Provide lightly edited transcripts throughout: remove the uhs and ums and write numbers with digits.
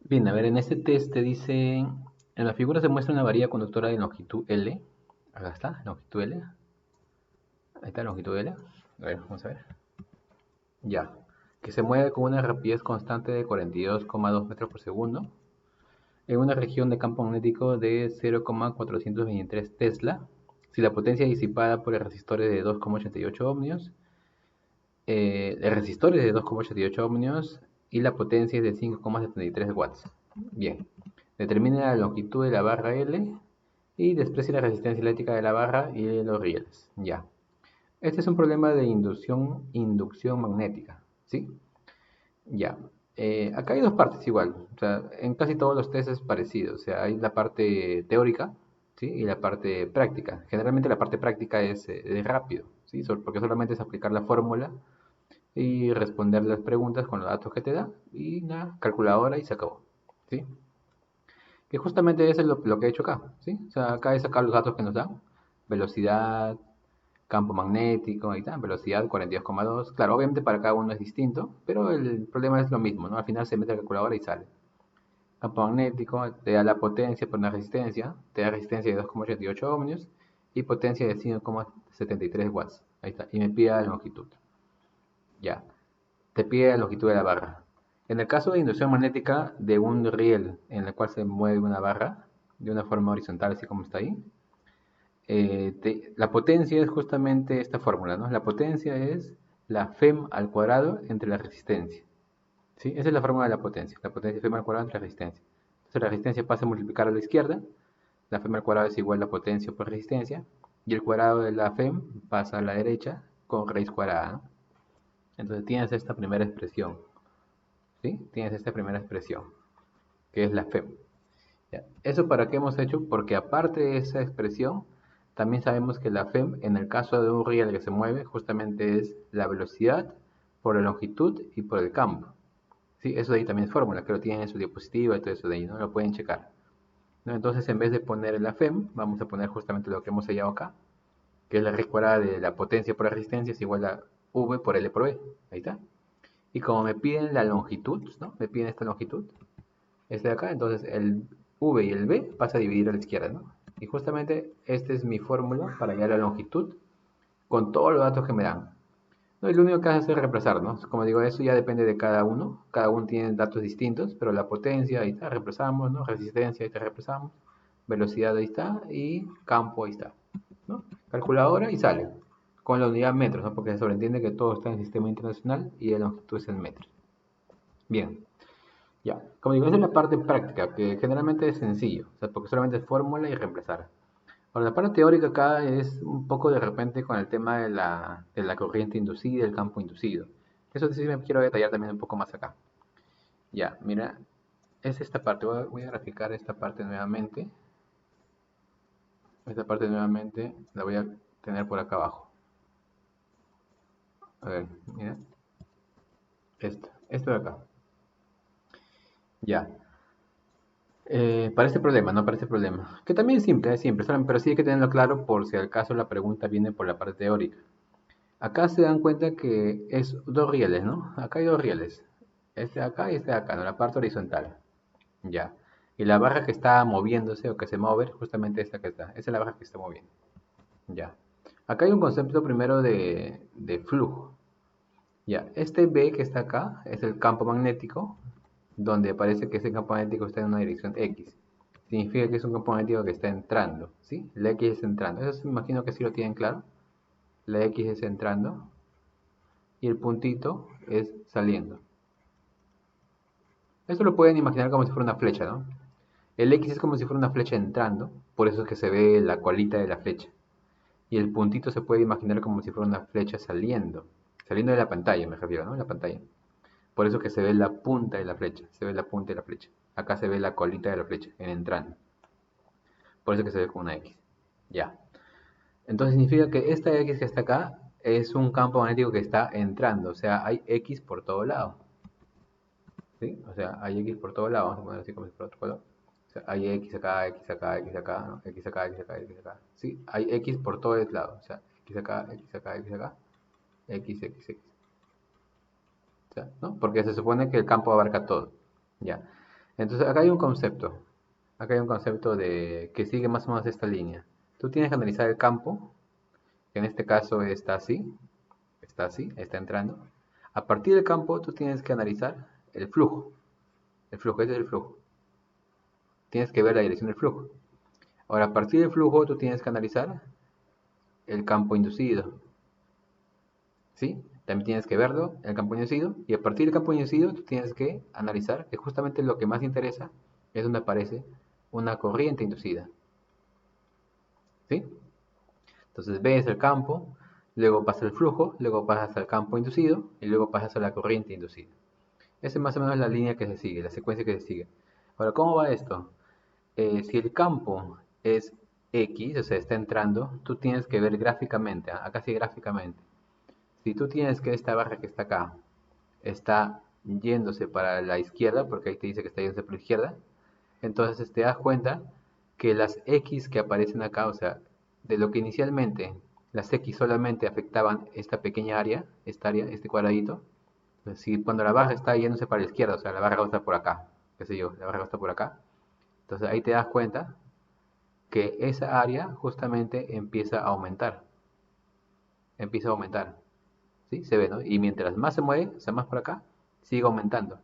Bien, a ver, en este test te dice, en la figura se muestra una varilla conductora de longitud L. Acá está, longitud L. Ahí está, longitud L. A ver, vamos a ver. Ya. Que se mueve con una rapidez constante de 42,2 metros por segundo en una región de campo magnético de 0,423 Tesla. Si la potencia disipada por el resistor es de 2,88 ohmios, el resistor es de 2,88 ohmios y la potencia es de 5,73 watts. Bien. Determine la longitud de la barra L y desprecie la resistencia eléctrica de la barra y de los rieles. Ya. Este es un problema de inducción magnética, ¿sí? Ya. Acá hay dos partes igual. O sea, en casi todos los test es parecido. O sea, hay la parte teórica, ¿sí? Y la parte práctica. Generalmente la parte práctica es rápido, ¿sí? Porque solamente es aplicar la fórmula y responder las preguntas con los datos que te da y la calculadora y se acabó, ¿sí? Que justamente eso es lo que he hecho acá, ¿sí? O sea, acá he sacado los datos que nos dan, velocidad, campo magnético, ahí está, velocidad 42,2. Claro, obviamente para cada uno es distinto, pero el problema es lo mismo, ¿no? Al final se mete la calculadora y sale. Campo magnético te da la potencia por una resistencia, te da resistencia de 2,88 ohmios y potencia de 5,73 watts. Ahí está, y me pide la longitud. Ya, te pide la longitud de la barra. En el caso de inducción magnética de un riel en el cual se mueve una barra de una forma horizontal, así como está ahí, la potencia es justamente esta fórmula, ¿no? La potencia es la FEM al cuadrado entre la resistencia, ¿sí? Esa es la fórmula de la potencia FEM al cuadrado entre la resistencia. Entonces la resistencia pasa a multiplicar a la izquierda, la FEM al cuadrado es igual a la potencia por resistencia, y el cuadrado de la FEM pasa a la derecha con raíz cuadrada, ¿no? Entonces tienes esta primera expresión, ¿sí? Tienes esta primera expresión, que es la FEM. ¿Ya? ¿Eso para qué hemos hecho? Porque aparte de esa expresión, también sabemos que la FEM, en el caso de un riel que se mueve, justamente es la velocidad por la longitud y por el campo. ¿Sí? Eso de ahí también es fórmula, que lo tienen en su diapositiva y todo eso de ahí, ¿no? Lo pueden checar, ¿no? Entonces, en vez de poner la FEM, vamos a poner justamente lo que hemos hallado acá, que es la raíz cuadrada de la potencia por la resistencia es igual a V por L por B. Ahí está. Y como me piden la longitud, ¿no? Me piden esta longitud, este de acá, entonces el V y el B pasa a dividir a la izquierda, ¿no? Y justamente esta es mi fórmula para hallar la longitud con todos los datos que me dan. No, y lo único que hace es reemplazar, ¿no? Como digo, eso ya depende de cada uno tiene datos distintos, pero la potencia, ahí está, reemplazamos, ¿no? Resistencia, ahí está, reemplazamos, velocidad, ahí está, y campo, ahí está, ¿no? Calculadora y sale, con la unidad metros, ¿no? Porque se sobreentiende que todo está en el sistema internacional y la longitud es en metros. Bien, ya, como digo, esa es la parte práctica, que generalmente es sencillo, o sea, porque solamente es fórmula y reemplazar. Ahora, la parte teórica acá es un poco de repente con el tema de la corriente inducida y el campo inducido. Eso sí me quiero detallar también un poco más acá. Ya, mira, es esta parte, voy a graficar esta parte nuevamente. Esta parte nuevamente la voy a tener por acá abajo. A ver, mira, esto de acá. Ya, para este problema, no para este problema. Que también es simple, pero sí hay que tenerlo claro por si al caso la pregunta viene por la parte teórica. Acá se dan cuenta que es dos rieles, ¿no? Acá hay dos rieles. Este de acá y este de acá, ¿no? La parte horizontal. Ya. Y la barra que está moviéndose o que se mueve, justamente esta que está. Esa es la barra que está moviendo. Ya. Acá hay un concepto primero de flujo. Ya. Este B que está acá es el campo magnético, donde parece que ese campo magnético está en una dirección X. Significa que es un campo magnético que está entrando, ¿sí? La X es entrando. Eso me imagino que sí lo tienen claro. La X es entrando y el puntito es saliendo. Esto lo pueden imaginar como si fuera una flecha, ¿no? El X es como si fuera una flecha entrando, por eso es que se ve la colita de la flecha. Y el puntito se puede imaginar como si fuera una flecha saliendo de la pantalla, me refiero, ¿no? La pantalla. Por eso que se ve la punta de la flecha, se ve la punta de la flecha. Acá se ve la colita de la flecha, en entrando. Por eso que se ve con una X. Ya. Entonces significa que esta X que está acá es un campo magnético que está entrando, o sea, hay X por todo lado. ¿Sí? O sea, hay X por todo lado, vamos a poner así como si fuera otro color. O sea, hay X acá, X acá, X acá, ¿no? X acá, X acá, X acá. Sí, hay X por todos lados. O sea, X acá, X acá, X acá, X, X, X. O sea, ¿no? Porque se supone que el campo abarca todo. Ya. Entonces acá hay un concepto. Acá hay un concepto de que sigue más o menos esta línea. Tú tienes que analizar el campo, que en este caso está así, está entrando. A partir del campo tú tienes que analizar el flujo. El flujo, este es el flujo. Tienes que ver la dirección del flujo. Ahora, a partir del flujo tú tienes que analizar el campo inducido. ¿Sí? También tienes que verlo, el campo inducido. Y a partir del campo inducido tú tienes que analizar que justamente lo que más interesa es donde aparece una corriente inducida. ¿Sí? Entonces ves el campo, luego pasa el flujo, luego pasas al campo inducido y luego pasas a la corriente inducida. Esa es más o menos la línea que se sigue, la secuencia que se sigue. Ahora, ¿cómo va esto? Si el campo es X, o sea, está entrando, tú tienes que ver gráficamente, acá sí gráficamente. Si tú tienes que esta barra que está acá está yéndose para la izquierda, porque ahí te dice que está yéndose por la izquierda, entonces te das cuenta que las X que aparecen acá, o sea, de lo que inicialmente las X solamente afectaban esta pequeña área, este cuadradito, pues si cuando la barra está yéndose para la izquierda, o sea, la barra va a estar por acá, qué sé yo, la barra va a estar por acá, entonces ahí te das cuenta que esa área justamente empieza a aumentar, ¿sí? Se ve, ¿no? Y mientras más se mueve, o sea, más por acá, sigue aumentando,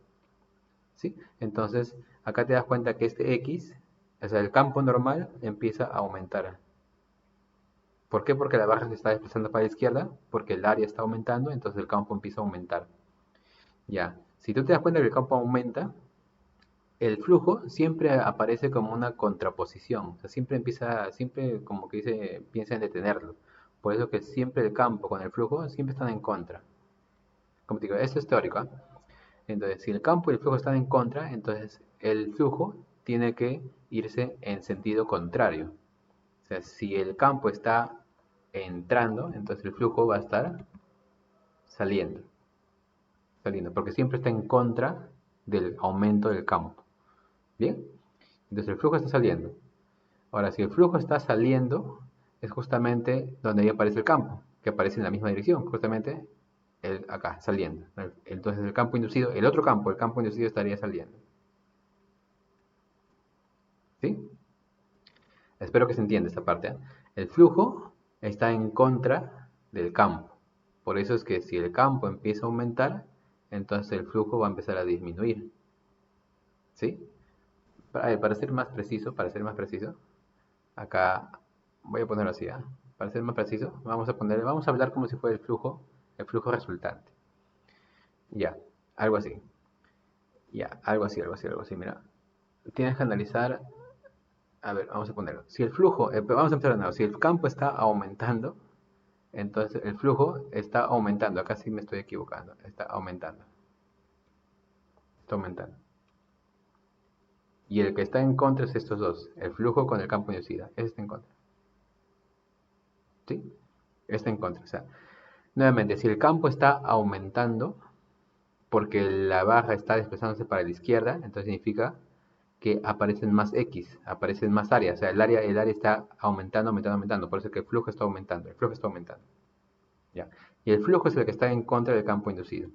¿sí? Entonces, acá te das cuenta que este X, o sea, el campo normal empieza a aumentar. ¿Por qué? Porque la barra se está desplazando para la izquierda, porque el área está aumentando, entonces el campo empieza a aumentar. Ya, si tú te das cuenta que el campo aumenta, el flujo siempre aparece como una contraposición, o sea, siempre como que dice, piensa en detenerlo. Por eso que siempre el campo con el flujo siempre están en contra. Como te digo, esto es teórico, ¿eh? Entonces, si el campo y el flujo están en contra, entonces el flujo tiene que irse en sentido contrario. O sea, si el campo está entrando, entonces el flujo va a estar saliendo, porque siempre está en contra del aumento del campo. ¿Bien? Entonces el flujo está saliendo. Ahora, si el flujo está saliendo, es justamente donde ahí aparece el campo, que aparece en la misma dirección, justamente acá, saliendo. Entonces el campo inducido, el otro campo, el campo inducido estaría saliendo. ¿Sí? Espero que se entienda esta parte, ¿eh? El flujo está en contra del campo. Por eso es que si el campo empieza a aumentar, entonces el flujo va a empezar a disminuir. ¿Sí? Para ser más preciso, acá voy a ponerlo así, ¿eh? Para ser más preciso, vamos a hablar como si fuera el flujo resultante. Ya, algo así. Ya, algo así, mira. Tienes que analizar, a ver, vamos a ponerlo. Si el flujo, vamos a empezar de nuevo. Si el campo está aumentando, entonces el flujo está aumentando. Acá sí me estoy equivocando. Está aumentando. Está aumentando. Y el que está en contra es estos dos. El flujo con el campo inducido. Ese está en contra. ¿Sí? Está en contra. O sea, nuevamente, si el campo está aumentando porque la barra está desplazándose para la izquierda, entonces significa que aparecen más X, aparecen más áreas. O sea, el área está aumentando, aumentando, aumentando. Por eso es que el flujo está aumentando. El flujo está aumentando. ¿Ya? Y el flujo es el que está en contra del campo inducido.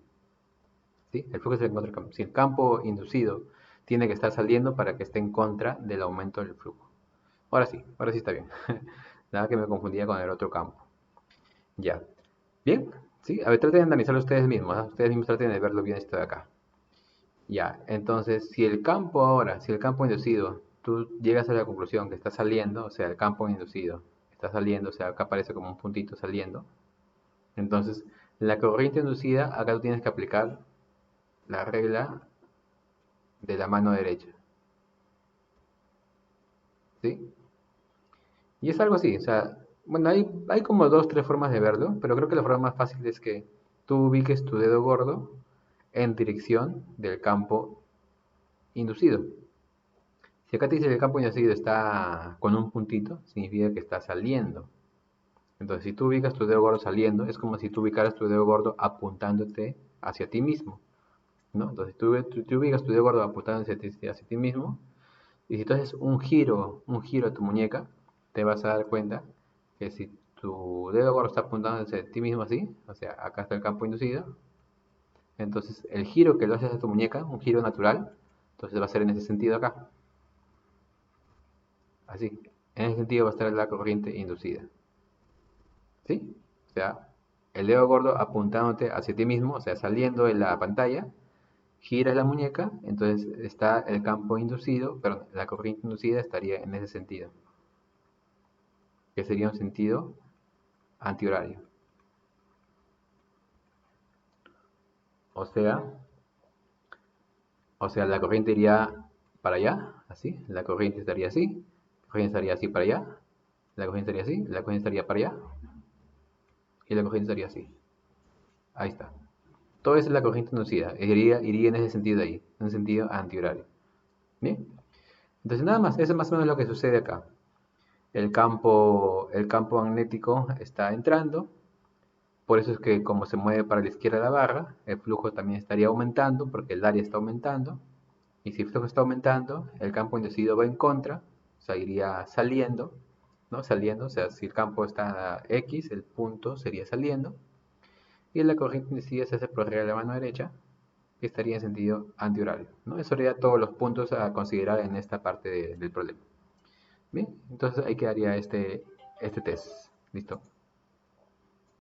¿Sí? El flujo es el que está en contra del campo. Si el campo inducido tiene que estar saliendo para que esté en contra del aumento del flujo. Ahora sí está bien. Nada que me confundía con el otro campo. Ya. Bien. ¿Sí? A ver, traten de analizarlo ustedes mismos, ¿no? Ustedes mismos traten de verlo bien esto de acá. Ya. Entonces, si el campo inducido, tú llegas a la conclusión que está saliendo, o sea, el campo inducido está saliendo, o sea, acá aparece como un puntito saliendo. Entonces, la corriente inducida, acá tú tienes que aplicar la regla de la mano derecha. ¿Sí? Y es algo así, o sea, bueno, hay como dos, tres formas de verlo, pero creo que la forma más fácil es que tú ubiques tu dedo gordo en dirección del campo inducido. Si acá te dice que el campo inducido está con un puntito, significa que está saliendo. Entonces, si tú ubicas tu dedo gordo saliendo, es como si tú ubicaras tu dedo gordo apuntándote hacia ti mismo, ¿no? Entonces, tú ubicas tu dedo gordo apuntándote hacia ti mismo, y si tú haces un giro a tu muñeca, te vas a dar cuenta que si tu dedo gordo está apuntando hacia ti mismo así, o sea, acá está el campo inducido, entonces el giro que lo haces a tu muñeca, un giro natural, Entonces va a ser en ese sentido acá. Así. En ese sentido va a estar la corriente inducida. ¿Sí? O sea, el dedo gordo apuntándote hacia ti mismo, o sea, saliendo de la pantalla, giras la muñeca, entonces está el campo inducido, perdón, la corriente inducida estaría en ese sentido, que sería un sentido antihorario. O sea, la corriente iría para allá, así, la corriente estaría así, la corriente estaría así para allá, la corriente estaría así, la corriente estaría para allá, y la corriente estaría así. Ahí está. Todo eso es la corriente inducida, iría en ese sentido de ahí, en un sentido antihorario. ¿Bien? Entonces nada más, eso es más o menos lo que sucede acá. El campo magnético está entrando, por eso es que como se mueve para la izquierda la barra, el flujo también estaría aumentando porque el área está aumentando. Y si el flujo está aumentando, el campo inducido va en contra, o sea, iría saliendo, ¿no? Saliendo, o sea, si el campo está a X, el punto sería saliendo. Y la corriente inducida se hace por arriba de la mano derecha, que estaría en sentido antihorario, ¿no? Eso sería todos los puntos a considerar en esta parte del problema. Bien, entonces ahí quedaría este test. Listo.